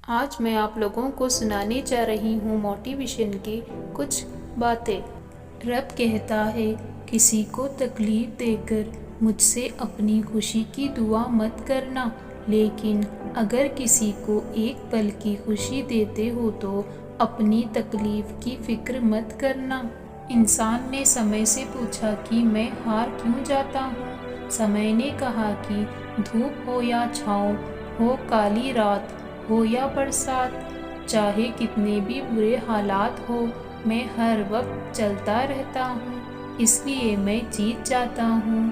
آج میں آپ لوگوں کو سنانے جا رہی ہوں موٹیویشن کی کچھ باتیں۔ رب کہتا ہے کسی کو تکلیف دے کر مجھ سے اپنی خوشی کی دعا مت کرنا، لیکن اگر کسی کو ایک پل کی خوشی دیتے ہو تو اپنی تکلیف کی فکر مت کرنا۔ انسان نے سمے سے پوچھا کہ میں ہار کیوں جاتا ہوں؟ سمے نے کہا کہ دھوپ ہو یا چھاؤں، ہو کالی رات ہو یا برسات، چاہے کتنے بھی برے حالات ہو، میں ہر وقت چلتا رہتا ہوں، اس لیے میں جیت جاتا ہوں۔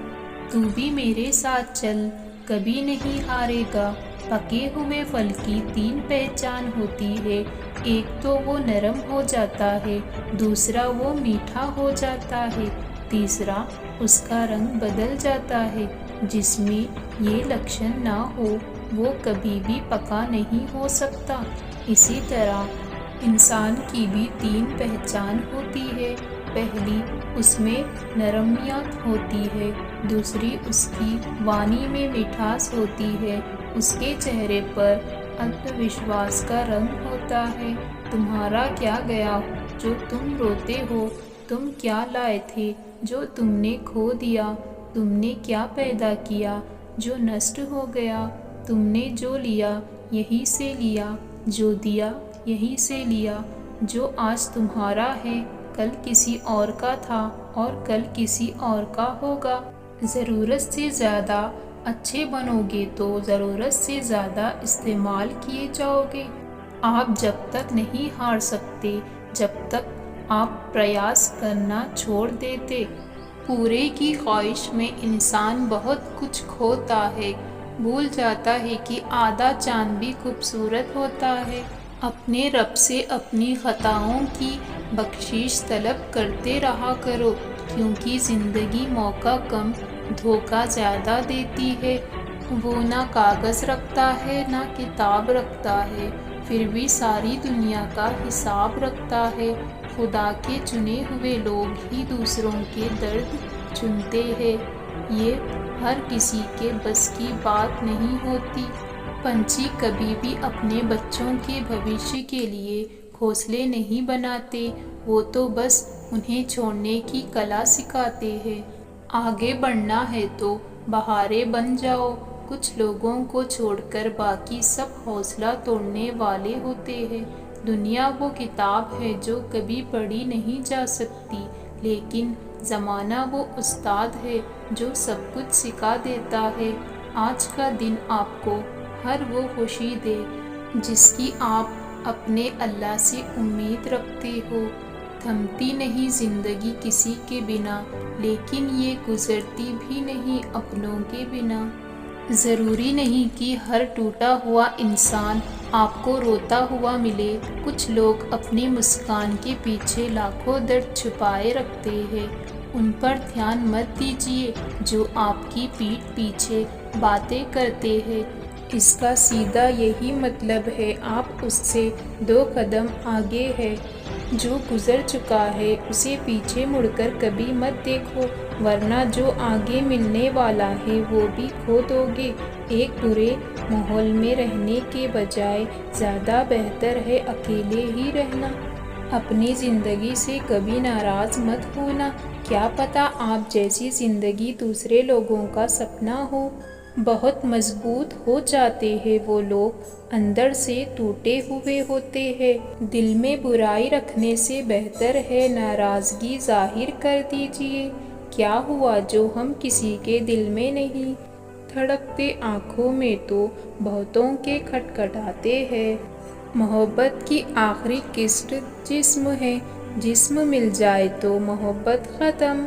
تو بھی میرے ساتھ چل، کبھی نہیں ہارے گا۔ پکے ہوئے پھل کی 3 پہچان ہوتی ہے، ایک تو وہ نرم ہو جاتا ہے، دوسرا وہ میٹھا ہو جاتا ہے، تیسرا اس کا رنگ بدل جاتا ہے۔ جس میں یہ لکشن نہ ہو وہ کبھی بھی پکا نہیں ہو سکتا۔ اسی طرح انسان کی بھی 3 پہچان ہوتی ہے، پہلی اس میں نرمیت ہوتی ہے، دوسری اس کی وانی میں مٹھاس ہوتی ہے، اس کے چہرے پر آتم وشواس کا رنگ ہوتا ہے۔ تمہارا کیا گیا جو تم روتے ہو؟ تم کیا لائے تھے جو تم نے کھو دیا؟ تم نے کیا پیدا کیا جو نشٹ ہو گیا؟ تم نے جو لیا یہیں سے لیا، جو دیا یہیں سے لیا۔ جو آج تمہارا ہے کل کسی اور کا تھا اور کل کسی اور کا ہوگا۔ ضرورت سے زیادہ اچھے بنو گے تو ضرورت سے زیادہ استعمال کیے جاؤ گے۔ آپ جب تک نہیں ہار سکتے جب تک آپ پریاس کرنا چھوڑ دیتے۔ پورے کی خواہش میں انسان بہت کچھ کھوتا ہے، بھول جاتا ہے کہ آدھا چاند بھی خوبصورت ہوتا ہے۔ اپنے رب سے اپنی خطاؤں کی بخشش طلب کرتے رہا کرو، کیونکہ زندگی موقع کم دھوکہ زیادہ دیتی ہے۔ وہ نہ کاغذ رکھتا ہے نہ کتاب رکھتا ہے، پھر بھی ساری دنیا کا حساب رکھتا ہے۔ خدا کے چنے ہوئے لوگ ہی دوسروں کے درد چنتے ہیں، یہ ہر کسی کے بس کی بات نہیں ہوتی۔ پنچھی کبھی بھی اپنے بچوں کے بھوشیہ کے لیے گھونسلے نہیں بناتے، وہ تو بس انہیں چھوڑنے کی کلا سکھاتے ہیں۔ آگے بڑھنا ہے تو بہارے بن جاؤ۔ کچھ لوگوں کو چھوڑ کر باقی سب حوصلہ توڑنے والے ہوتے ہیں۔ دنیا وہ کتاب ہے جو کبھی پڑھی نہیں جا سکتی، لیکن زمانہ وہ استاد ہے جو سب کچھ سکھا دیتا ہے۔ آج کا دن آپ کو ہر وہ خوشی دے جس کی آپ اپنے اللہ سے امید رکھتے ہو۔ تھمتی نہیں زندگی کسی کے بنا، لیکن یہ گزرتی بھی نہیں اپنوں کے بنا۔ ضروری نہیں کہ ہر ٹوٹا ہوا انسان آپ کو روتا ہوا ملے۔ کچھ لوگ اپنی مسکان کے پیچھے لاکھوں درد چھپائے رکھتے ہیں، ان پر دھیان مت دیجیے جو آپ کی پیٹھ پیچھے باتیں کرتے ہیں۔ اس کا سیدھا یہی مطلب ہے آپ اس سے 2 قدم آگے ہیں۔ جو گزر چکا ہے اسے پیچھے مڑ کر کبھی مت دیکھو، ورنہ جو آگے ملنے والا ہے وہ بھی کھو دو گے۔ ایک برے ماحول میں رہنے کے بجائے زیادہ بہتر ہے اکیلے ہی رہنا۔ اپنی زندگی سے کبھی ناراض مت ہونا، کیا پتہ آپ جیسی زندگی دوسرے لوگوں کا سپنا ہو۔ بہت مضبوط ہو جاتے ہیں وہ لوگ اندر سے ٹوٹے ہوئے ہوتے ہیں۔ دل میں برائی رکھنے سے بہتر ہے ناراضگی ظاہر کر دیجیے۔ کیا ہوا جو ہم کسی کے دل میں نہیں؟ دھڑکتے آنکھوں میں تو بہتوں کے کھٹکھٹاتے ہیں۔ محبت کی آخری قسط جسم ہے، جسم مل جائے تو محبت ختم۔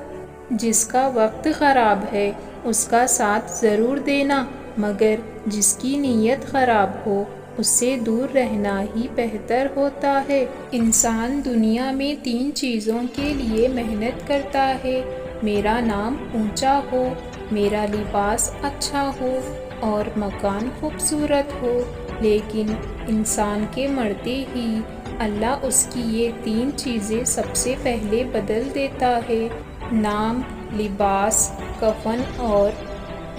جس کا وقت خراب ہے اس کا ساتھ ضرور دینا، مگر جس کی نیت خراب ہو اس سے دور رہنا ہی بہتر ہوتا ہے۔ انسان دنیا میں 3 چیزوں کے لیے محنت کرتا ہے: میرا نام اونچا ہو، میرا لباس اچھا ہو اور مکان خوبصورت ہو۔ لیکن انسان کے مرتے ہی اللہ اس کی یہ 3 چیزیں سب سے پہلے بدل دیتا ہے: نام، لباس کفن اور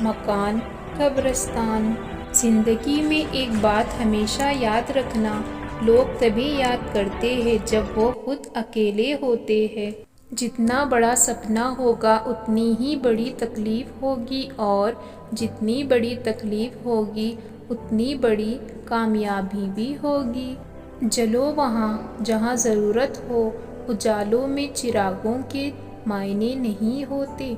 مکان قبرستان۔ زندگی میں ایک بات ہمیشہ یاد رکھنا، لوگ تبھی یاد کرتے ہیں جب وہ خود اکیلے ہوتے ہیں۔ جتنا بڑا سپنا ہوگا اتنی ہی بڑی تکلیف ہوگی، اور جتنی بڑی تکلیف ہوگی اتنی بڑی کامیابی بھی ہوگی۔ جلو وہاں جہاں ضرورت ہو، اجالوں میں چراغوں کے معنی نہیں ہوتے۔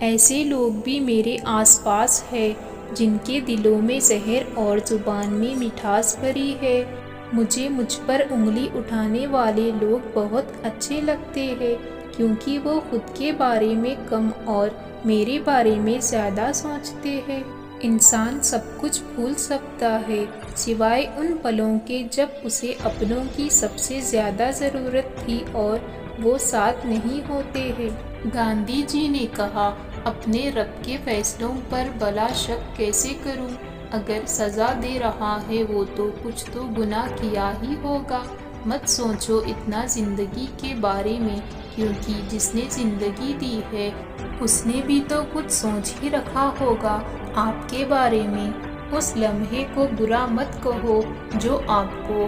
ایسے لوگ بھی میرے آس پاس ہیں جن کے دلوں میں زہر اور زبان میں مٹھاس بھری ہے۔ مجھے مجھ پر انگلی اٹھانے والے لوگ بہت اچھے لگتے ہیں، کیونکہ وہ خود کے بارے میں کم اور میرے بارے میں زیادہ سوچتے ہیں۔ انسان سب کچھ بھول سکتا ہے سوائے ان پلوں کے جب اسے اپنوں کی سب سے زیادہ ضرورت تھی اور وہ ساتھ نہیں ہوتے ہیں۔ گاندھی جی نے کہا، اپنے رب کے فیصلوں پر بلا شک کیسے کروں؟ اگر سزا دے رہا ہے وہ تو کچھ تو گناہ کیا ہی ہوگا۔ مت سوچو اتنا زندگی کے بارے میں، کیونکہ جس نے زندگی دی ہے اس نے بھی تو کچھ سوچ ہی رکھا ہوگا آپ کے بارے میں۔ اس لمحے کو برا مت کہو جو آپ کو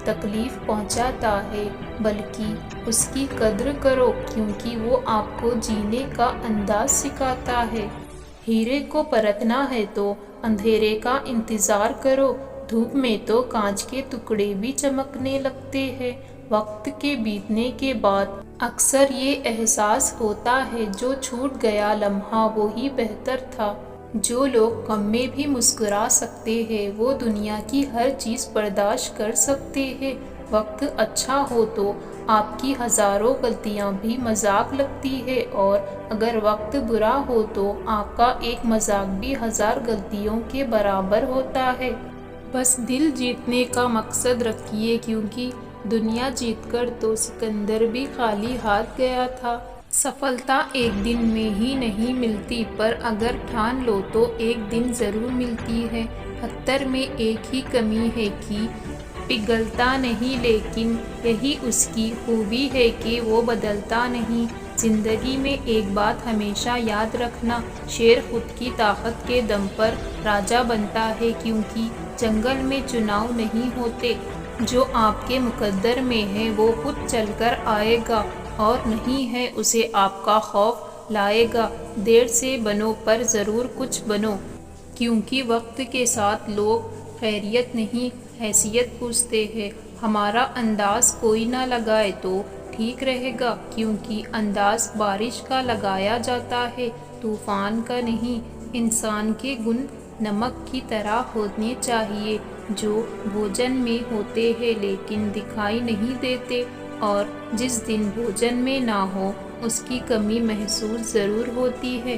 تکلیف پہنچاتا ہے، بلکہ اس کی قدر کرو، کیونکہ وہ آپ کو جینے کا انداز سکھاتا ہے۔ ہیرے کو پرکھنا ہے تو اندھیرے کا انتظار کرو، دھوپ میں تو کانچ کے ٹکڑے بھی چمکنے لگتے ہیں۔ وقت کے بیتنے کے بعد اکثر یہ احساس ہوتا ہے جو چھوٹ گیا لمحہ وہی بہتر تھا۔ جو لوگ غم میں بھی مسکرا سکتے ہیں وہ دنیا کی ہر چیز برداشت کر سکتے ہیں۔ وقت اچھا ہو تو آپ کی ہزاروں غلطیاں بھی مذاق لگتی ہے، اور اگر وقت برا ہو تو آپ کا ایک مذاق بھی 1000 غلطیوں کے برابر ہوتا ہے۔ بس دل جیتنے کا مقصد رکھیے، کیونکہ دنیا جیت کر تو سکندر بھی خالی ہاتھ گیا تھا۔ سفلتا ایک دن میں ہی نہیں ملتی، پر اگر ٹھان لو تو ایک دن ضرور ملتی ہے۔ پتھر میں ایک ہی کمی ہے کہ پگھلتا نہیں، لیکن یہی اس کی خوبی ہے کہ وہ بدلتا نہیں۔ زندگی میں ایک بات ہمیشہ یاد رکھنا، شیر خود کی طاقت کے دم پر راجا بنتا ہے، کیونکہ جنگل میں چناؤ نہیں ہوتے۔ جو آپ کے مقدر میں ہے وہ خود چل کر آئے گا، اور نہیں ہے اسے آپ کا خوف لائے گا۔ دیر سے بنو پر ضرور کچھ بنو، کیونکہ وقت کے ساتھ لوگ خیریت نہیں حیثیت پوچھتے ہیں۔ ہمارا انداز کوئی نہ لگائے تو ٹھیک رہے گا، کیونکہ انداز بارش کا لگایا جاتا ہے، طوفان کا نہیں۔ انسان کے گن نمک کی طرح ہونے چاہیے، جو بھوجن میں ہوتے ہیں لیکن دکھائی نہیں دیتے، اور جس دن بھوجن میں نہ ہو اس کی کمی محسوس ضرور ہوتی ہے۔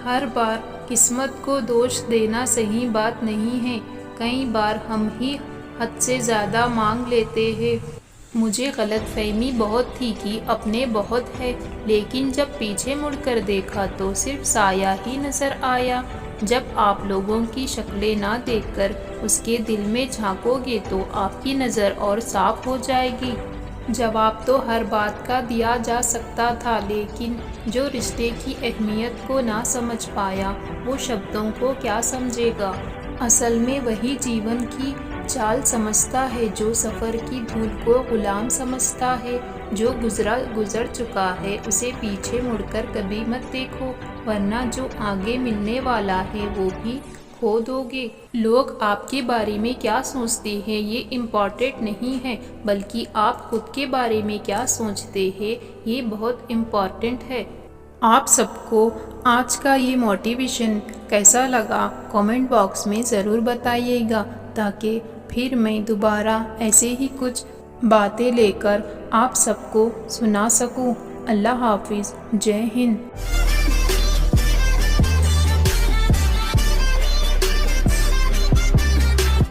ہر بار قسمت کو دوش دینا صحیح بات نہیں ہے، کئی بار ہم ہی حد سے زیادہ مانگ لیتے ہیں۔ مجھے غلط فہمی بہت تھی کہ اپنے بہت ہے، لیکن جب پیچھے مڑ کر دیکھا تو صرف سایہ ہی نظر آیا۔ جب آپ لوگوں کی شکلیں نہ دیکھ کر اس کے دل میں جھانکو گے تو آپ کی نظر اور صاف ہو جائے گی۔ جواب تو ہر بات کا دیا جا سکتا تھا، لیکن جو رشتے کی اہمیت کو نہ سمجھ پایا وہ شبدوں کو کیا سمجھے گا۔ اصل میں وہی جیون کی چال سمجھتا ہے جو سفر کی دھول کو غلام سمجھتا ہے۔ جو گزر چکا ہے اسے پیچھے مڑ کر کبھی مت دیکھو، ورنہ جو آگے ملنے والا ہے وہ بھی کھو دو گے۔ لوگ آپ کے بارے میں کیا سوچتے ہیں یہ امپورٹنٹ نہیں ہے، بلکہ آپ خود کے بارے میں کیا سوچتے ہیں یہ بہت امپورٹنٹ ہے۔ آپ سب کو آج کا یہ موٹیویشن کیسا لگا کامنٹ باکس میں ضرور بتائیے گا، تاکہ پھر میں دوبارہ ایسے ہی کچھ باتیں لے کر آپ سب کو سنا سکوں۔ اللہ حافظ، جے ہند۔